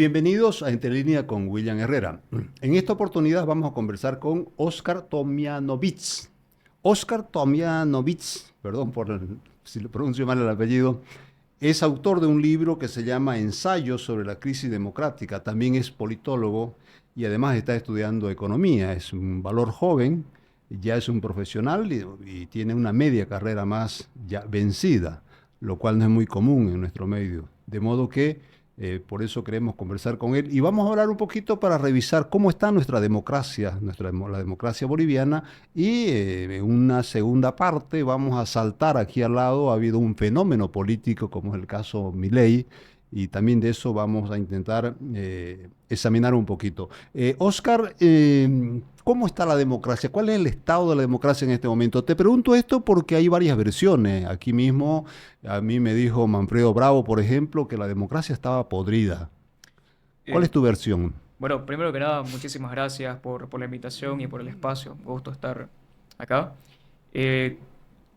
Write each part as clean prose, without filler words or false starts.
Bienvenidos a Entre Línea con William Herrera. En esta oportunidad vamos a conversar con Óscar Tomjanovich. Óscar Tomjanovich, perdón si lo pronuncio mal el apellido, es autor de un libro que se llama Ensayos sobre la crisis democrática. También es politólogo y además está estudiando economía. Es un valor joven, ya es un profesional y tiene una media carrera más ya vencida, lo cual no es muy común en nuestro medio. De modo que por eso queremos conversar con él y vamos a hablar un poquito para revisar cómo está nuestra democracia, la democracia boliviana y en una segunda parte vamos a saltar aquí al lado, ha habido un fenómeno político como es el caso Milei y también de eso vamos a intentar examinar un poquito. Óscar, ¿cómo está la democracia? ¿Cuál es el estado de la democracia en este momento? Te pregunto esto porque hay varias versiones. Aquí mismo a mí me dijo Manfredo Bravo, por ejemplo, que la democracia estaba podrida. ¿Cuál Eh, es tu versión? bueno, primero que nada, muchísimas gracias por la invitación y por el espacio. Un gusto estar acá. Eh,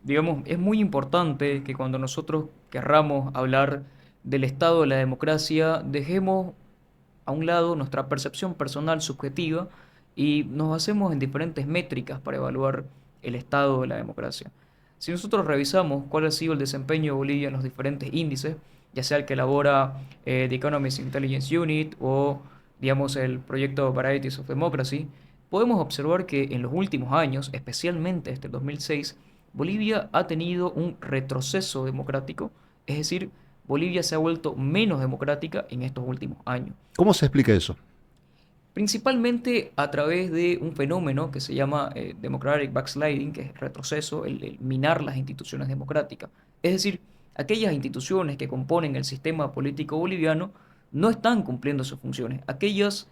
digamos, es muy importante que cuando nosotros querramos hablar del estado de la democracia, dejemos a un lado nuestra percepción personal subjetiva y nos basemos en diferentes métricas para evaluar el estado de la democracia. Si nosotros revisamos cuál ha sido el desempeño de Bolivia en los diferentes índices, ya sea el que elabora The Economist Intelligence Unit o, digamos, el proyecto Varieties of Democracy, podemos observar que en los últimos años, especialmente desde el 2006, Bolivia ha tenido un retroceso democrático, es decir, Bolivia se ha vuelto menos democrática en estos últimos años. ¿Cómo se explica eso? Principalmente a través de un fenómeno que se llama democratic backsliding, que es retroceso, el minar las instituciones democráticas. Es decir, aquellas instituciones que componen el sistema político boliviano no están cumpliendo sus funciones. Aquellas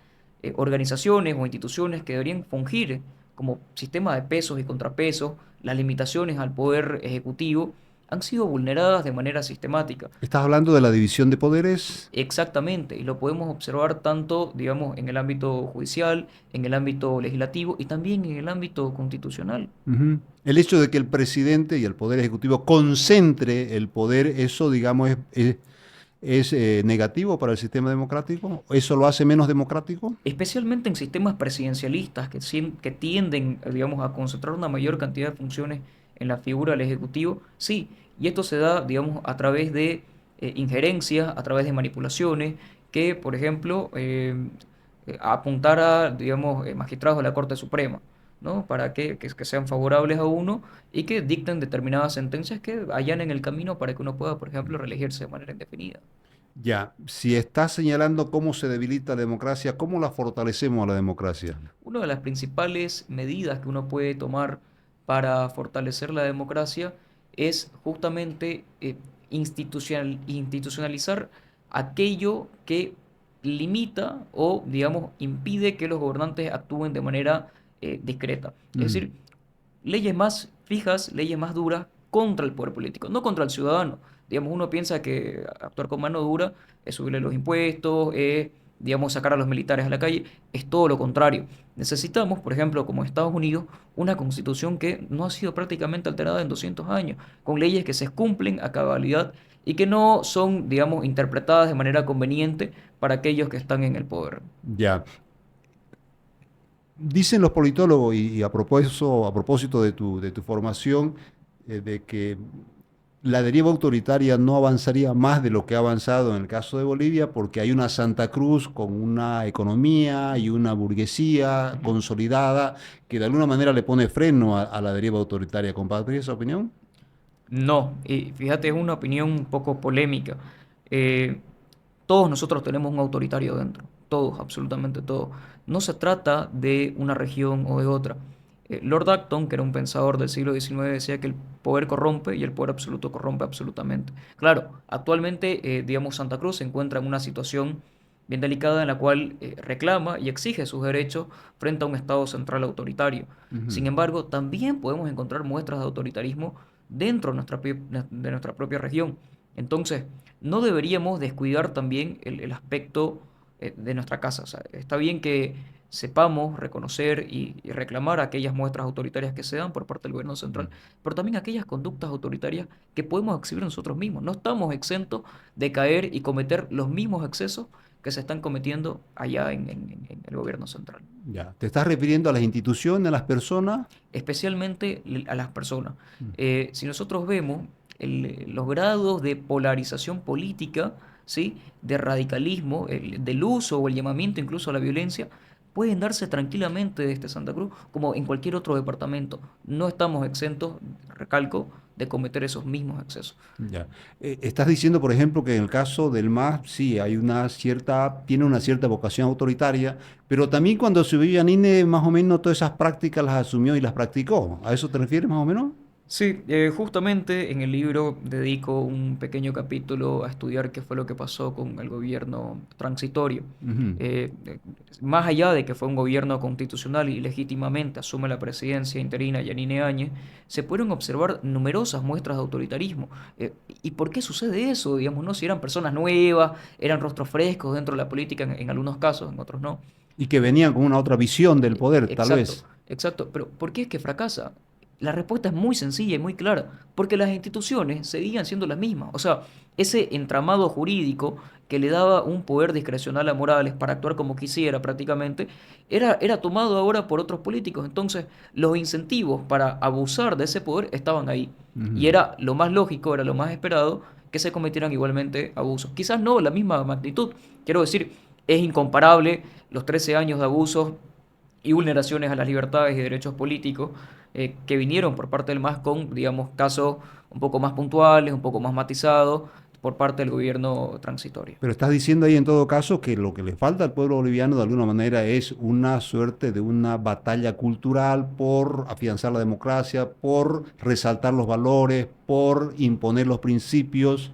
organizaciones o instituciones que deberían fungir como sistema de pesos y contrapesos, las limitaciones al poder ejecutivo, han sido vulneradas de manera sistemática. ¿Estás hablando de la división de poderes? Exactamente, y lo podemos observar tanto, digamos, en el ámbito judicial, en el ámbito legislativo y también en el ámbito constitucional. Ujú. El hecho de que el presidente y el poder ejecutivo concentre el poder, eso, digamos, es negativo para el sistema democrático. ¿Eso lo hace menos democrático? Especialmente en sistemas presidencialistas que tienden, digamos, a concentrar una mayor cantidad de funciones en la figura del Ejecutivo, sí, y esto se da, digamos, a través de injerencias, a través de manipulaciones, que, por ejemplo, apuntar a, digamos, magistrados de la Corte Suprema, ¿no? Para que sean favorables a uno y que dicten determinadas sentencias que allanen el camino para que uno pueda, por ejemplo, reelegirse de manera indefinida. Ya, si estás señalando cómo se debilita la democracia, ¿cómo la fortalecemos a la democracia? Una de las principales medidas que uno puede tomar para fortalecer la democracia es justamente institucionalizar aquello que limita o, digamos, impide que los gobernantes actúen de manera discreta. Es Mm. decir, leyes más fijas, leyes más duras contra el poder político, no contra el ciudadano. Digamos, uno piensa que actuar con mano dura es subirle los impuestos, es, digamos, sacar a los militares a la calle. Es todo lo contrario. Necesitamos, por ejemplo, como Estados Unidos, una constitución que no ha sido prácticamente alterada en 200 años, con leyes que se cumplen a cabalidad y que no son, digamos, interpretadas de manera conveniente para aquellos que están en el poder. Ya. Dicen los politólogos, y a propósito de tu formación, de que la deriva autoritaria no avanzaría más de lo que ha avanzado en el caso de Bolivia, porque hay una Santa Cruz con una economía y una burguesía consolidada que de alguna manera le pone freno a la deriva autoritaria. ¿Compartís esa opinión? No, y fíjate, es una opinión un poco polémica. Eh, Todos nosotros tenemos un autoritario dentro, todos, absolutamente todos. No se trata de una región o de otra. Lord Acton, que era un pensador del siglo XIX, decía que el poder corrompe y el poder absoluto corrompe absolutamente. Claro, actualmente, digamos, Santa Cruz se encuentra en una situación bien delicada en la cual reclama y exige sus derechos frente a un Estado central autoritario. Sin Ujú. embargo, también podemos encontrar muestras de autoritarismo dentro de nuestra propia región. Entonces, no deberíamos descuidar también el aspecto de nuestra casa. O sea, está bien que sepamos reconocer y reclamar aquellas muestras autoritarias que se dan por parte del gobierno central, pero también aquellas conductas autoritarias que podemos exhibir nosotros mismos. No estamos exentos de caer y cometer los mismos excesos que se están cometiendo allá en el gobierno central. Ya. ¿Te estás refiriendo a las instituciones, a las personas? Especialmente a las personas. Mm. Si nosotros vemos los grados de polarización política, ¿sí? De radicalismo, del uso o el llamamiento incluso a la violencia, pueden darse tranquilamente desde Santa Cruz como en cualquier otro departamento. No estamos exentos, recalco, de cometer esos mismos excesos. Ya. Estás diciendo, por ejemplo, que en el caso del MAS, sí, tiene una cierta vocación autoritaria, pero también cuando subió Yanine, más o menos todas esas prácticas las asumió y las practicó. ¿A eso te refieres más o menos? Sí, justamente en el libro dedico un pequeño capítulo a estudiar qué fue lo que pasó con el gobierno transitorio. Ujú. Más allá de que fue un gobierno constitucional y legítimamente asume la presidencia interina Yanine Áñez, se pudieron observar numerosas muestras de autoritarismo. ¿Y por qué sucede eso? Digamos, ¿no? Si eran personas nuevas, eran rostros frescos dentro de la política en algunos casos, en otros no. Y que venían con una otra visión del poder, tal Exacto, vez. exacto. Pero ¿por qué es que fracasa? La respuesta es muy sencilla y muy clara, porque las instituciones seguían siendo las mismas. O sea, ese entramado jurídico que le daba un poder discrecional a Morales para actuar como quisiera prácticamente, era tomado ahora por otros políticos. Entonces, los incentivos para abusar de ese poder estaban ahí. Y Ujú. era lo más lógico, era lo más esperado que se cometieran igualmente abusos. Quizás no la misma magnitud. Quiero decir, es incomparable los 13 años de abusos y vulneraciones a las libertades y derechos políticos que vinieron por parte del MAS con, digamos, casos un poco más puntuales, un poco más matizados por parte del gobierno transitorio. Pero estás diciendo ahí en todo caso que lo que le falta al pueblo boliviano de alguna manera es una suerte de una batalla cultural por afianzar la democracia, por resaltar los valores, por imponer los principios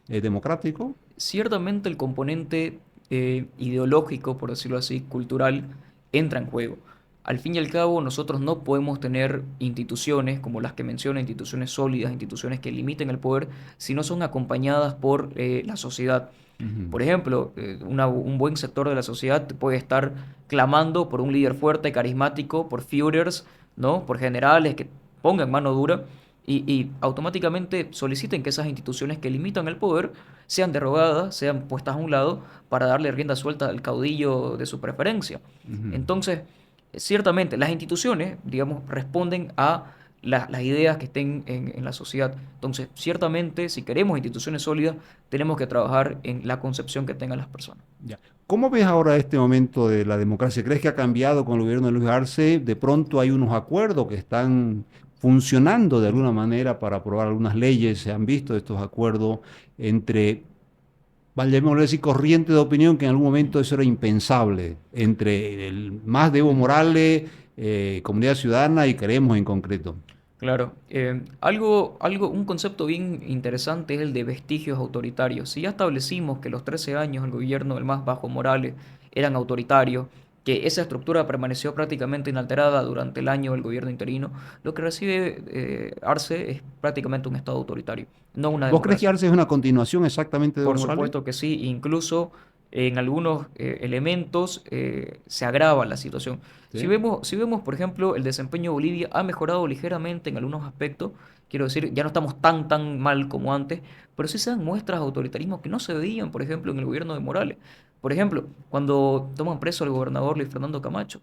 democráticos. Ciertamente el componente ideológico, por decirlo así, cultural, entra en juego. Al fin y al cabo, nosotros no podemos tener instituciones como las que menciona, instituciones sólidas, instituciones que limiten el poder, si no son acompañadas por la sociedad. Ujú. Por ejemplo, un buen sector de la sociedad puede estar clamando por un líder fuerte, carismático, por Führers, ¿no? Por generales que pongan mano dura y automáticamente soliciten que esas instituciones que limitan el poder sean derogadas, sean puestas a un lado para darle rienda suelta al caudillo de su preferencia. Ujú. Entonces, ciertamente, las instituciones, digamos, responden a las ideas que estén en la sociedad. Entonces, ciertamente, si queremos instituciones sólidas, tenemos que trabajar en la concepción que tengan las personas. Ya. ¿Cómo ves ahora este momento de la democracia? ¿Crees que ha cambiado con el gobierno de Luis Arce? De pronto hay unos acuerdos que están funcionando de alguna manera para aprobar algunas leyes. Se han visto estos acuerdos entre, llamémoslo así, corriente de opinión, que en algún momento eso era impensable, entre el más de Evo Morales, Comunidad Ciudadana y Queremos en concreto. Claro, un concepto bien interesante es el de vestigios autoritarios. Si ya establecimos que los 13 años el gobierno del más bajo Morales eran autoritarios, que esa estructura permaneció prácticamente inalterada durante el año del gobierno interino, lo que recibe Arce es prácticamente un estado autoritario, no una ¿Vos crees que democracia. Arce es una continuación exactamente de Evo Por Morales? supuesto que sí, incluso en algunos elementos se agrava la situación. Sí. Si vemos, por ejemplo, el desempeño de Bolivia ha mejorado ligeramente en algunos aspectos, quiero decir, ya no estamos tan mal como antes, pero sí se dan muestras de autoritarismo que no se veían, por ejemplo, en el gobierno de Morales. Por ejemplo, cuando toman preso al gobernador Luis Fernando Camacho,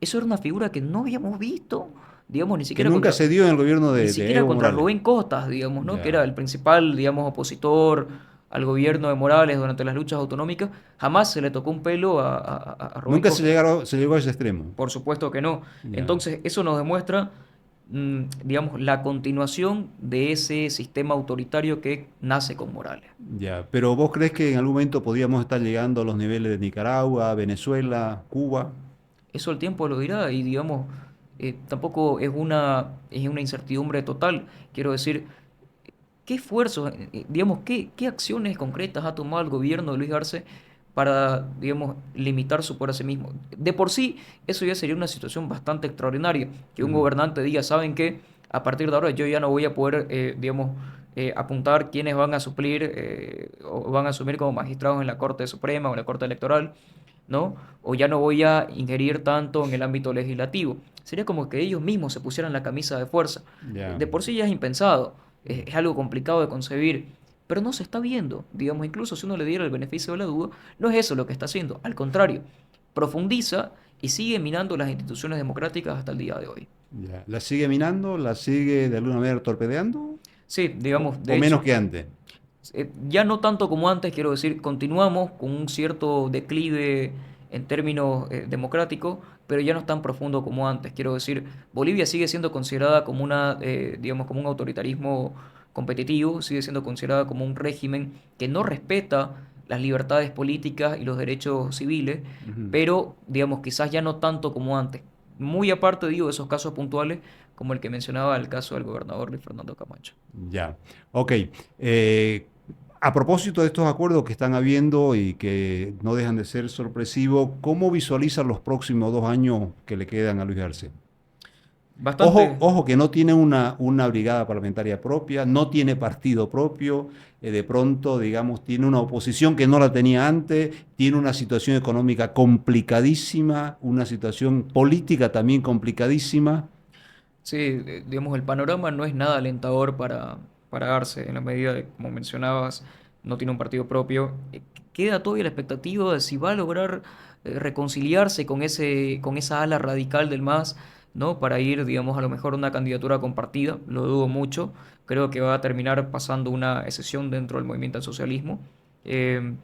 eso era una figura que no habíamos visto, digamos, Que nunca se dio en el gobierno ni de siquiera Evo contra Morales. Rubén Costas, digamos, ¿no? Que Ya. era el principal, digamos, opositor al gobierno de Morales durante las luchas autonómicas, jamás se le tocó un pelo a Rubén Nunca Costas. se llegó a ese extremo. Por supuesto que no. Ya, Entonces, eso nos demuestra, digamos, la continuación de ese sistema autoritario que nace con Morales. ya. Pero ¿vos crees que en algún momento podríamos estar llegando a los niveles de Nicaragua, Venezuela, Cuba? Eso el tiempo lo dirá y, digamos, tampoco es una incertidumbre total. Quiero decir, ¿qué esfuerzos, digamos, qué acciones concretas ha tomado el gobierno de Luis Arce para, digamos, limitar su poder a sí mismo? De por sí, eso ya sería una situación bastante extraordinaria, que un Ujú. gobernante diga, ¿saben qué? A partir de ahora yo ya no voy a poder, digamos, apuntar quiénes van a suplir o van a asumir como magistrados en la Corte Suprema o en la Corte Electoral, ¿no? O ya no voy a ingerir tanto en el ámbito legislativo. Sería como que ellos mismos se pusieran la camisa de fuerza. Ya. De por sí ya es impensado, es algo complicado de concebir, pero no se está viendo. Digamos, incluso si uno le diera el beneficio de la duda, no es eso lo que está haciendo. Al contrario, profundiza y sigue minando las instituciones democráticas hasta el día de hoy. Ya. ¿La sigue minando? ¿La sigue de alguna manera torpedeando? Sí, digamos, O de menos hecho, que antes? ya no tanto como antes, quiero decir, continuamos con un cierto declive en términos democráticos, pero ya no es tan profundo como antes. Quiero decir, Bolivia sigue siendo considerada como digamos, como un autoritarismo competitivo, sigue siendo considerada como un régimen que no respeta las libertades políticas y los derechos civiles, Ujú. pero, digamos, quizás ya no tanto como antes. Muy aparte, digo, de esos casos puntuales, como el que mencionaba, el caso del gobernador Luis Fernando Camacho. Ya. Ok. Eh, a propósito de estos acuerdos que están habiendo y que no dejan de ser sorpresivos, ¿cómo visualizan los próximos 2 años que le quedan a Luis Arce? Ojo, Bastante. ojo que no tiene una brigada parlamentaria propia, no tiene partido propio, de pronto, digamos, tiene una oposición que no la tenía antes, tiene una situación económica complicadísima, una situación política también complicadísima. Sí, digamos, el panorama no es nada alentador para Arce, en la medida de, como mencionabas, no tiene un partido propio. Queda todavía la expectativa de si va a lograr reconciliarse con esa ala radical del MAS, ¿no? Para ir, digamos, a lo mejor a una candidatura compartida, lo dudo mucho. Creo que va a terminar pasando una excepción dentro del movimiento al socialismo. Eh,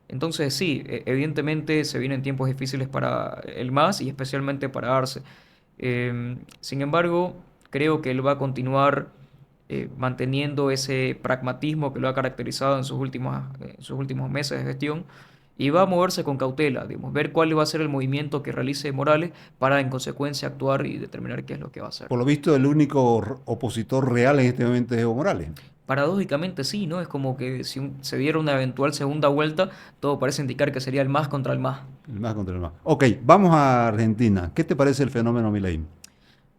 entonces, sí, evidentemente se vienen tiempos difíciles para el MAS y especialmente para Arce. Sin embargo, creo que él va a continuar manteniendo ese pragmatismo que lo ha caracterizado en sus últimos meses de gestión y va a moverse con cautela, digamos, ver cuál va a ser el movimiento que realice Morales para en consecuencia actuar y determinar qué es lo que va a hacer. Por lo visto, el único opositor real en este momento es Evo Morales. Paradójicamente sí, ¿no? Es como que si se diera una eventual segunda vuelta, todo parece indicar que sería el más contra el más. El más contra el más. Ok, vamos a Argentina. ¿Qué te parece el fenómeno Milei?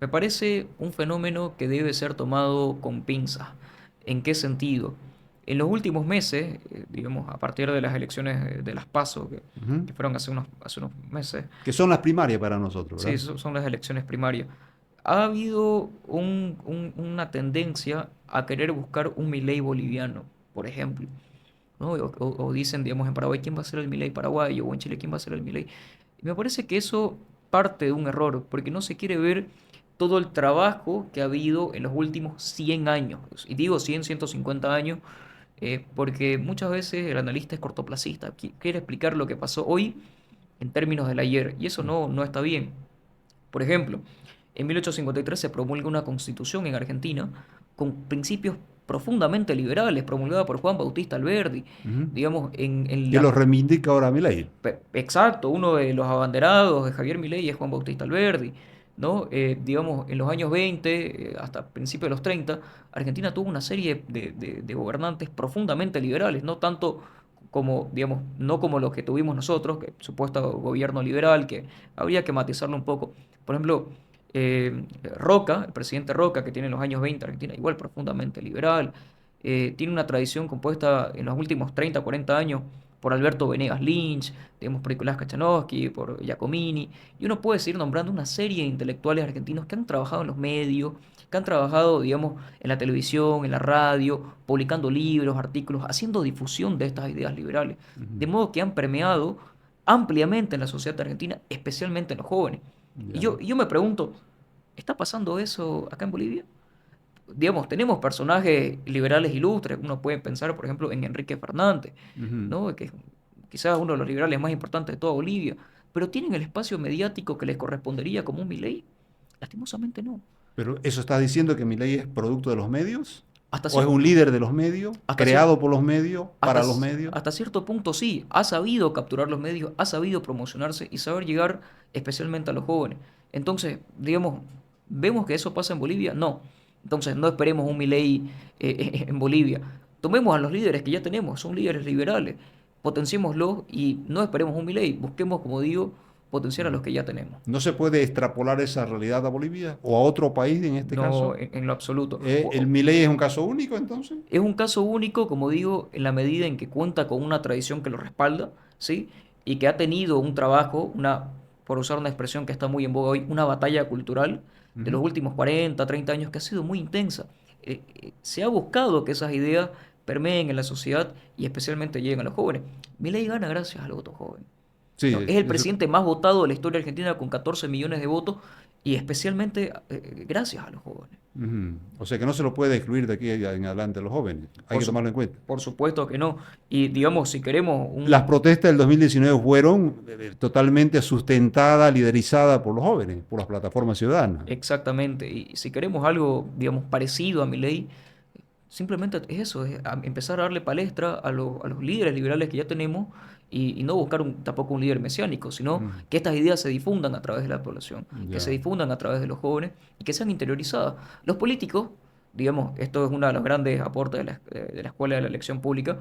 Me parece un fenómeno que debe ser tomado con pinzas. ¿En qué sentido? En los últimos meses, digamos, a partir de las elecciones de las PASO, Ujú. que fueron hace unos meses, Que son las primarias para nosotros, sí, ¿verdad? son las elecciones primarias, ha habido una tendencia a querer buscar un Milei boliviano, por ejemplo. ¿No? O dicen, digamos, en Paraguay, ¿quién va a ser el Milei paraguayo? O en Chile, ¿quién va a ser el Milei? Y me parece que eso parte de un error, porque no se quiere ver todo el trabajo que ha habido en los últimos 100 años. Y digo 100, 150 años, porque muchas veces el analista es cortoplacista, quiere explicar lo que pasó hoy en términos del ayer, y eso no está bien. Por ejemplo, en 1853 se promulga una constitución en Argentina con principios profundamente liberales, promulgada por Juan Bautista Alberdi. Ujú. Digamos, en Que lo la... reivindica ahora Milei. Exacto, uno de los abanderados de Javier Milei es Juan Bautista Alberdi, ¿no? Digamos, en los años 20, hasta principios de los 30, Argentina tuvo una serie de gobernantes profundamente liberales, no tanto como, digamos, no como los que tuvimos nosotros, que supuesto gobierno liberal, que habría que matizarlo un poco. Por ejemplo, Roca, el presidente Roca, que tiene en los años 20 Argentina, igual profundamente liberal, tiene una tradición compuesta en los últimos 30, 40 años por Alberto Venegas Lynch, tenemos por Nicolás Kachanowski, por Giacomini, y uno puede seguir nombrando una serie de intelectuales argentinos que han trabajado en los medios, que han trabajado, digamos, en la televisión, en la radio, publicando libros, artículos, haciendo difusión de estas ideas liberales, de Ujú. modo que han permeado ampliamente en la sociedad argentina, especialmente en los jóvenes. Y Ya. yo me pregunto, ¿está pasando eso acá en Bolivia? Digamos, tenemos personajes liberales ilustres. Uno puede pensar, por ejemplo, en Enrique Fernández, Ujú. ¿no? Que es quizás uno de los liberales más importantes de toda Bolivia, pero ¿tienen el espacio mediático que les correspondería como un Milei? Lastimosamente no. Pero ¿eso estás diciendo que Milei es producto de los medios? Hasta ¿O es cierto, un líder de los medios, hasta cier- creado por los medios, hasta, para los medios? hasta cierto punto sí, ha sabido capturar los medios, ha sabido promocionarse y saber llegar especialmente a los jóvenes. Entonces, digamos, ¿vemos que eso pasa en Bolivia? No. Entonces, no esperemos un Milei en Bolivia. Tomemos a los líderes que ya tenemos, son líderes liberales, potenciémoslos y no esperemos un Milei, busquemos, como digo, potenciar a los que ya tenemos. ¿No se puede extrapolar esa realidad a Bolivia o a otro país en este No caso? en lo absoluto. ¿El Milei es un caso único entonces? Es un caso único, como digo, en la medida en que cuenta con una tradición que lo respalda, ¿sí? Y que ha tenido un trabajo, por usar una expresión que está muy en boga hoy, una batalla cultural de Ujú. los últimos 40, 30 años que ha sido muy intensa. Se ha buscado que esas ideas permeen en la sociedad y especialmente lleguen a los jóvenes. Milei gana gracias al voto joven. Sí, ¿No? Es el eso. presidente más votado de la historia argentina con 14 millones de votos y especialmente gracias a los jóvenes. Ujú. O sea que no se lo puede excluir de aquí en adelante a los jóvenes. Hay Por, que su- tomarlo en cuenta. por supuesto que no. Y digamos, si queremos Las un... protestas del 2019 fueron totalmente sustentadas, liderizadas por los jóvenes, por las plataformas ciudadanas. Exactamente. Y si queremos algo, digamos, parecido a Milei, simplemente es eso, es empezar a darle palestra a los líderes liberales que ya tenemos y no buscar tampoco un líder mesiánico, sino Mm, que estas ideas se difundan a través de la población, que se ya. difundan a través de los jóvenes y que sean interiorizadas. Los políticos, digamos, esto es uno de los grandes aportes de la escuela de la elección pública,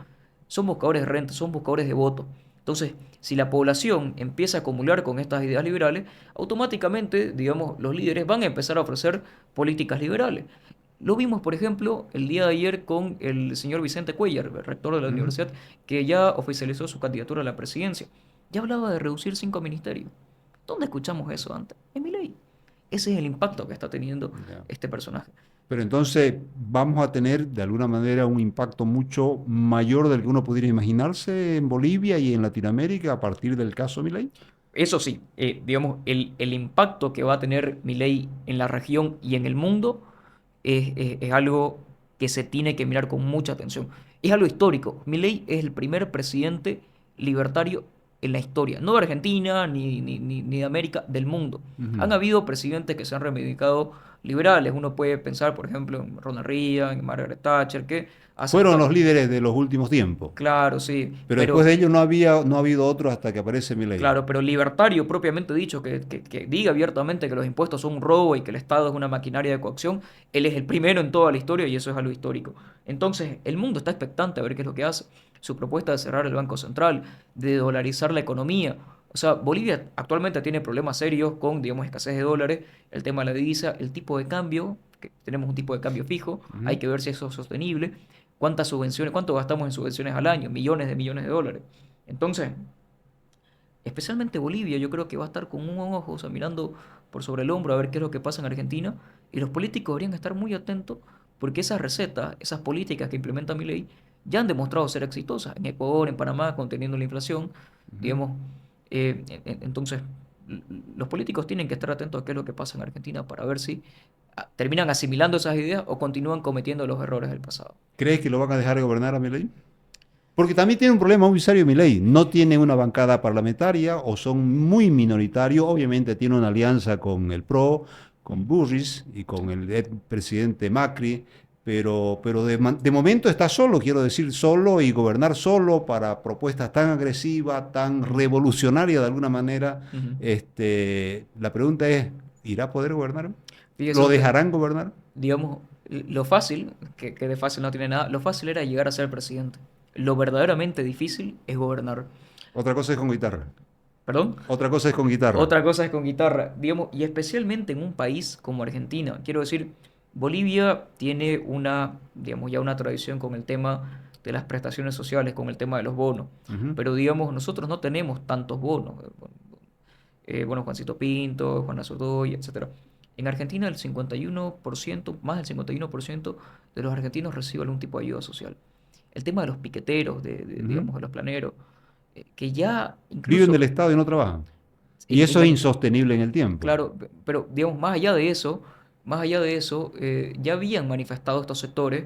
son buscadores de renta, son buscadores de voto. Entonces, si la población empieza a acumular con estas ideas liberales, automáticamente, digamos, los líderes van a empezar a ofrecer políticas liberales. Lo vimos, por ejemplo, el día de ayer con el señor Vicente Cuellar, el rector de la Ujú. universidad, que ya oficializó su candidatura a la presidencia. Ya hablaba de reducir 5 ministerios. ¿Dónde escuchamos eso antes? En Milei. Ese es el impacto que está teniendo Ya. este personaje. Pero entonces vamos a tener de alguna manera un impacto mucho mayor del que uno pudiera imaginarse en Bolivia y en Latinoamérica a partir del caso Milei. Eso sí, digamos, el impacto que va a tener Milei en la región y en el mundo es algo que se tiene que mirar con mucha atención. Es algo histórico. Milei es el primer presidente libertario en la historia, no de Argentina ni de América, del mundo. Ujú. Han habido presidentes que se han reivindicado liberales. Uno puede pensar, por ejemplo, en Ronald Reagan, en Margaret Thatcher, que Fueron aceptaron. los líderes de los últimos tiempos. Claro, sí, Pero después de pero ellos no ha habido otro hasta que aparece Milei. claro, pero libertario propiamente dicho, que diga abiertamente que los impuestos son un robo y que el Estado es una maquinaria de coacción, él es el primero en toda la historia y eso es algo histórico. Entonces, el mundo está expectante a ver qué es lo que hace. Su propuesta de cerrar el Banco Central, de dolarizar la economía. O sea, Bolivia actualmente tiene problemas serios con, digamos, escasez de dólares, el tema de la divisa, el tipo de cambio, que tenemos un tipo de cambio fijo, hay Ujú. que ver si eso es sostenible, cuántas subvenciones, cuánto gastamos en subvenciones al año, millones de dólares. Entonces, especialmente Bolivia, yo creo que va a estar con un ojo, o sea, mirando por sobre el hombro a ver qué es lo que pasa en Argentina, y los políticos deberían estar muy atentos porque esas recetas, esas políticas que implementa Milei ya han demostrado ser exitosas en Ecuador, en Panamá, conteniendo la inflación, Ujú. digamos. Entonces, los políticos tienen que estar atentos a qué es lo que pasa en Argentina para ver si terminan asimilando esas ideas o continúan cometiendo los errores del pasado. ¿Crees que lo van a dejar gobernar a Milei? Porque también tiene un problema muy serio Milei. No tiene una bancada parlamentaria o son muy minoritarios. Obviamente tiene una alianza con el PRO, con Burris y con el presidente Macri. Pero de momento está solo, quiero decir, solo y gobernar solo para propuestas tan agresivas, tan Ujú, revolucionarias de alguna manera. ujú. La pregunta es, ¿irá a poder gobernar? Fíjese ¿Lo usted, dejarán gobernar? digamos, lo fácil, que de fácil no tiene nada, lo fácil era llegar a ser presidente. Lo verdaderamente difícil es gobernar. Otra cosa es con guitarra. ¿Perdón? Otra cosa es con guitarra. Otra cosa es con guitarra, digamos, y especialmente en un país como Argentina. Quiero decir, Bolivia tiene una, digamos, ya una tradición con el tema de las prestaciones sociales, con el tema de los bonos. Ujú. Pero digamos, nosotros no tenemos tantos bonos. Bueno, Juancito Pinto, Juana Sotoy, etcétera. En Argentina el 51%, más del 51% de los argentinos recibe algún tipo de ayuda social. El tema de los piqueteros, Ujú. digamos, de los planeros, que ya Viven del incluso Estado y no trabajan. Y en eso es el, insostenible en el tiempo. claro, pero digamos, más allá de eso, ya habían manifestado estos sectores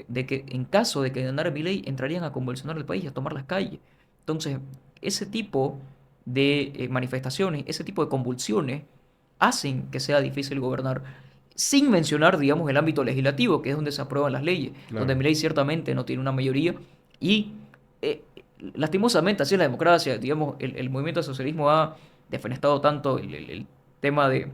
de que en caso de que ganara Milei entrarían a convulsionar el país, a tomar las calles. Entonces, ese tipo de manifestaciones, ese tipo de convulsiones hacen que sea difícil gobernar, sin mencionar, digamos, el ámbito legislativo, que es donde se aprueban las leyes, donde Claro. Milei ciertamente no tiene una mayoría y eh, lastimosamente así es la democracia, digamos, el movimiento del socialismo ha defenestado tanto el tema de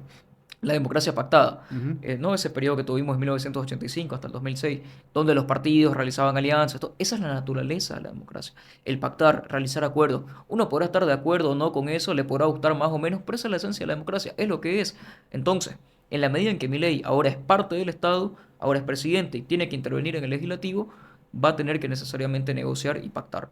la democracia pactada, Ujú. ¿no? Ese periodo que tuvimos en 1985 hasta el 2006, donde los partidos realizaban alianzas, esa es la naturaleza de la democracia, el pactar, realizar acuerdos. Uno podrá estar de acuerdo o no con eso, le podrá gustar más o menos, pero esa es la esencia de la democracia, es lo que es. Entonces, en la medida en que Milei ahora es parte del Estado, ahora es presidente y tiene que intervenir en el legislativo, va a tener que necesariamente negociar y pactar.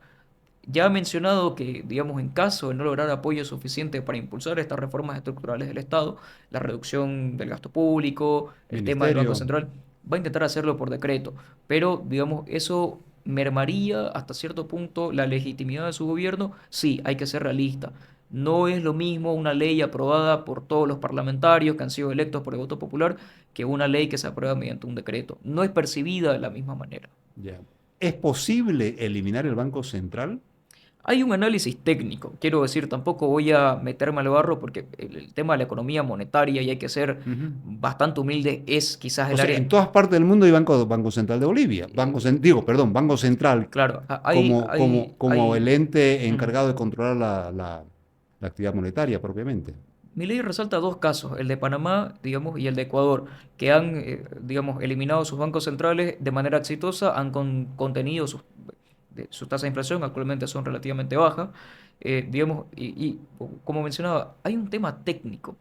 Ya ha mencionado que, digamos, en caso de no lograr apoyo suficiente para impulsar estas reformas estructurales del Estado, la reducción del gasto público, el tema del Banco Ministerio. Central, va a intentar hacerlo por decreto. Pero, digamos, eso mermaría hasta cierto punto la legitimidad de su gobierno. Sí, hay que ser realista. No es lo mismo una ley aprobada por todos los parlamentarios que han sido electos por el voto popular que una ley que se aprueba mediante un decreto. No es percibida de la misma manera. Ya. ¿Es posible eliminar el Banco Central? Hay un análisis técnico, quiero decir, tampoco voy a meterme al barro porque el tema de la economía monetaria, y hay que ser Ujú. bastante humilde, es quizás O el sea, área. en todas partes del mundo hay Banco Central de Bolivia. Banco Central Claro, como el ente mm. encargado de controlar la actividad monetaria propiamente. Milei resalta dos casos, el de Panamá, digamos, y el de Ecuador, que han, digamos, eliminado sus bancos centrales de manera exitosa, han contenido sus tasas de inflación, actualmente son relativamente bajas, digamos, y como mencionaba, hay un tema técnico,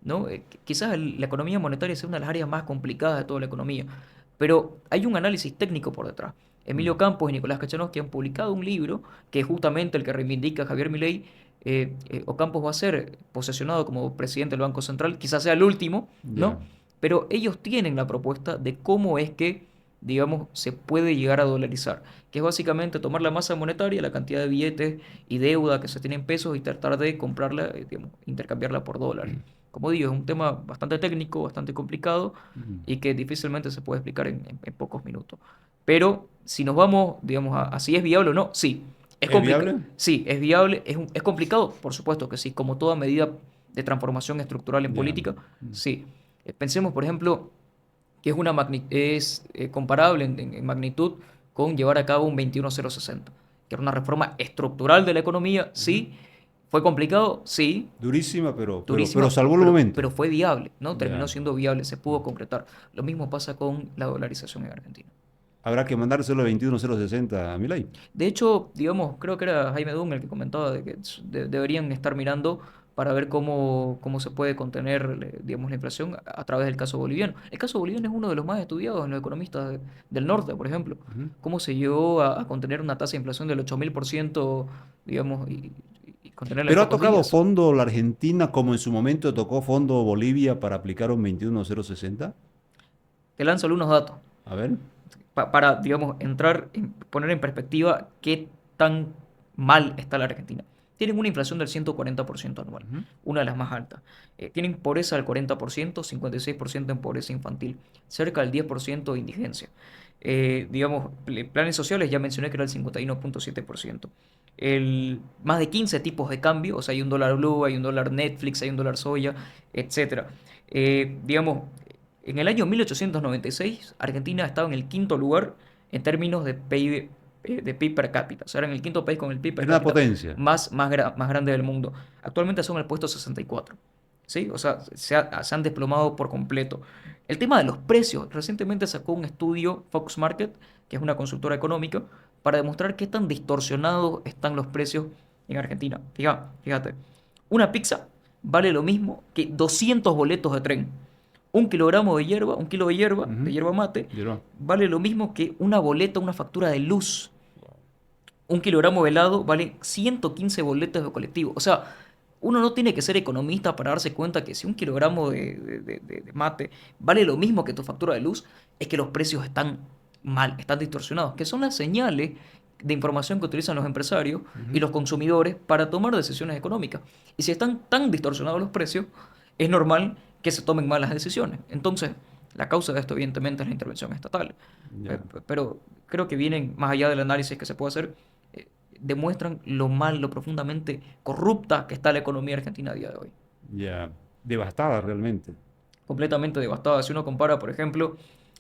¿no? Quizás la economía monetaria sea una de las áreas más complicadas de toda la economía, pero hay un análisis técnico por detrás. Emilio Mm. Campos y Nicolás Kachanovsky han publicado un libro que es justamente el que reivindica a Javier Milei. Ocampos va a ser posesionado como presidente del Banco Central, quizás sea el último, ¿no? Ya. Pero ellos tienen la propuesta de cómo es que, digamos, se puede llegar a dolarizar, que es básicamente tomar la masa monetaria, la cantidad de billetes y deuda que se tiene en pesos y tratar de comprarla, digamos, intercambiarla por dólares. Como digo, es un tema bastante técnico, bastante complicado Mm. y que difícilmente se puede explicar en pocos minutos. Pero si nos vamos, digamos, a si es viable o no, sí. Es ¿Es complicado. viable? Sí, es viable. Es complicado, por supuesto que sí. Como toda medida de transformación estructural en Ya. política, Mm. sí. Pensemos, por ejemplo, que es comparable en magnitud con llevar a cabo un 21060, que era una reforma estructural de la economía, Ujú. sí. Fue complicado, sí. Durísima, pero Durísima, salvó el momento. pero fue viable, ¿no? Terminó Ya. siendo viable, se pudo concretar. Lo mismo pasa con la dolarización en Argentina. Habrá que mandárselo a 21060 a Milei. De hecho, digamos, creo que era Jaime Dunga el que comentaba de que deberían estar mirando para ver cómo se puede contener, digamos, la inflación a través del caso boliviano. El caso boliviano es uno de los más estudiados en los economistas del norte, por ejemplo. Ujú. Cómo se llegó a contener una tasa de inflación del 8000%, digamos, y contenerla en Pero ha pocos tocado días. fondo la Argentina como en su momento tocó fondo Bolivia para aplicar un 21060. Te lanzo algunos datos. A ver. Para, digamos, poner en perspectiva qué tan mal está la Argentina. Tienen una inflación del 140% anual, Ujú. una de las más altas. Tienen pobreza del 40%, 56% en pobreza infantil, cerca del 10% de indigencia. Digamos, planes sociales ya mencioné que era el 51,7%. Más de 15 tipos de cambio, o sea, hay un dólar blue, hay un dólar Netflix, hay un dólar soya, etcétera. Digamos, en el año 1896, Argentina estaba en el quinto lugar en términos de PIB, de PIB per cápita. O sea, era en el quinto país con el PIB per Era una cápita potencia. más grande del mundo. Actualmente son el puesto 64. ¿Sí? O sea, se han desplomado por completo. El tema de los precios. Recientemente sacó un estudio Fox Market, que es una consultora económica, para demostrar qué tan distorsionados están los precios en Argentina. Fíjate, una pizza vale lo mismo que 200 boletos de tren. Un kilogramo de hierba, un kilo de Ujú. hierba mate, Llegó. vale lo mismo que una boleta, una factura de luz. Un kilogramo de helado vale 115 boletos de colectivo. O sea, uno no tiene que ser economista para darse cuenta que si un kilogramo de mate vale lo mismo que tu factura de luz, es que los precios están mal, están distorsionados, que son las señales de información que utilizan los empresarios y Ujú. los consumidores para tomar decisiones económicas. Y si están tan distorsionados los precios, es normal que se tomen malas decisiones. Entonces, la causa de esto, evidentemente, es la intervención estatal. Ya. Pero creo que vienen más allá del análisis que se puede hacer, eh, demuestran lo mal, lo profundamente corrupta que está la economía argentina a día de hoy. Ya. Devastada realmente. Completamente devastada. Si uno compara, por ejemplo,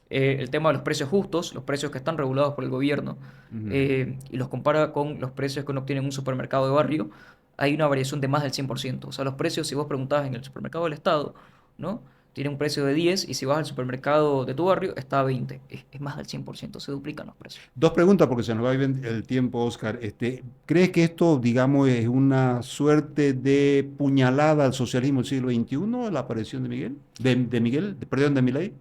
el tema de los precios justos, los precios que están regulados por el gobierno, Ujú. y los compara con los precios que uno obtiene en un supermercado de barrio, hay una variación de más del 100%. O sea, los precios, si vos preguntás en el supermercado del Estado, ¿no? Tiene un precio de 10 y si vas al supermercado de tu barrio está a 20. Es más del 100%, se duplican los precios. Dos preguntas porque se nos va el tiempo, Oscar. ¿Crees que esto, digamos, es una suerte de puñalada al socialismo del siglo XXI, la aparición de Miguel? De Miguel, perdón, de Milei.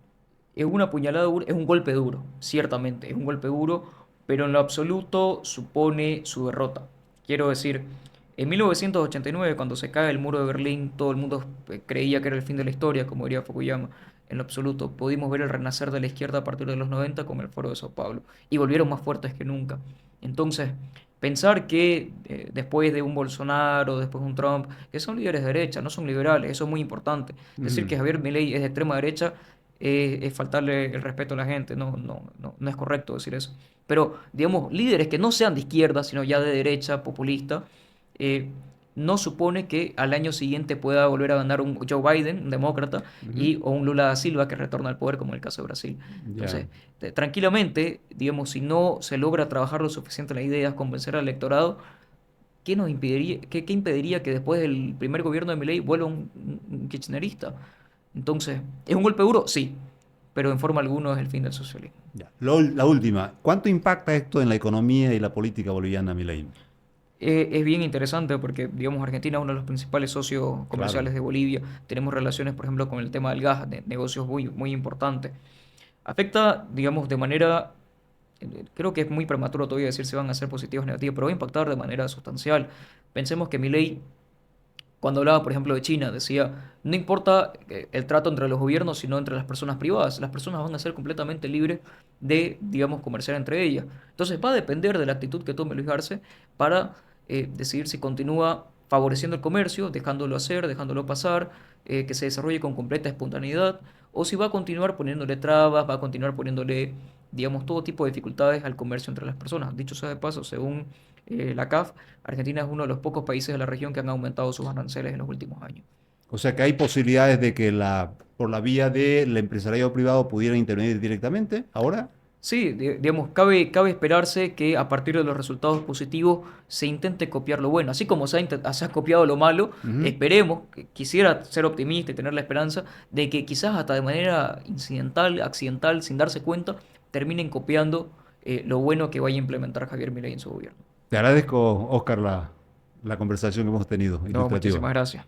Es una puñalada dura, es un golpe duro, ciertamente, es un golpe duro, pero en lo absoluto supone su derrota. Quiero decir, en 1989, cuando se cae el muro de Berlín, todo el mundo creía que era el fin de la historia, como diría Fukuyama. en lo absoluto. Pudimos ver el renacer de la izquierda a partir de los 90 con el Foro de Sao Paulo y volvieron más fuertes que nunca. Entonces, pensar que después de un Bolsonaro, después de un Trump, que son líderes de derecha, no son liberales, eso es muy importante. Decir que Ujú. Javier Milei es de extrema derecha es faltarle el respeto a la gente, no es correcto decir eso. Pero, digamos, líderes que no sean de izquierda, sino ya de derecha, populista, eh, no supone que al año siguiente pueda volver a ganar un Joe Biden, un demócrata, Ujú. o un Lula da Silva que retorna al poder, como en el caso de Brasil. Ya. Entonces, tranquilamente, digamos, si no se logra trabajar lo suficiente en las ideas, convencer al electorado, ¿qué nos impediría, qué impediría que después del primer gobierno de Milei vuelva un kirchnerista? Entonces, ¿es un golpe duro? Sí, pero en forma alguna es el fin del socialismo. Ya. La última, ¿cuánto impacta esto en la economía y la política boliviana, Milei? Es bien interesante porque, digamos, Argentina es uno de los principales socios Claro. comerciales de Bolivia. Tenemos relaciones, por ejemplo, con el tema del gas, de negocios muy importantes. Afecta, digamos, de manera, creo que es muy prematuro todavía decir si van a ser positivos o negativos, pero va a impactar de manera sustancial. Pensemos que Milei, cuando hablaba, por ejemplo, de China, decía, no importa el trato entre los gobiernos, sino entre las personas privadas. Las personas van a ser completamente libres de, digamos, comerciar entre ellas. Entonces va a depender de la actitud que tome Luis Arce para decidir si continúa favoreciendo el comercio, dejándolo hacer, dejándolo pasar, que se desarrolle con completa espontaneidad, o si va a continuar poniéndole trabas, va a continuar poniéndole, digamos, todo tipo de dificultades al comercio entre las personas. Dicho sea de paso, según la CAF, Argentina es uno de los pocos países de la región que han aumentado sus aranceles en los últimos años. O sea que hay posibilidades de que por la vía del empresariado privado pudiera intervenir directamente ahora. Sí, digamos, cabe esperarse que a partir de los resultados positivos se intente copiar lo bueno. Así como se ha copiado lo malo, Ujú. esperemos, quisiera ser optimista y tener la esperanza de que quizás hasta de manera incidental, accidental, sin darse cuenta, terminen copiando lo bueno que vaya a implementar Javier Milei en su gobierno. Te agradezco, Oscar, la conversación que hemos tenido, No, ilustrativa. muchísimas gracias.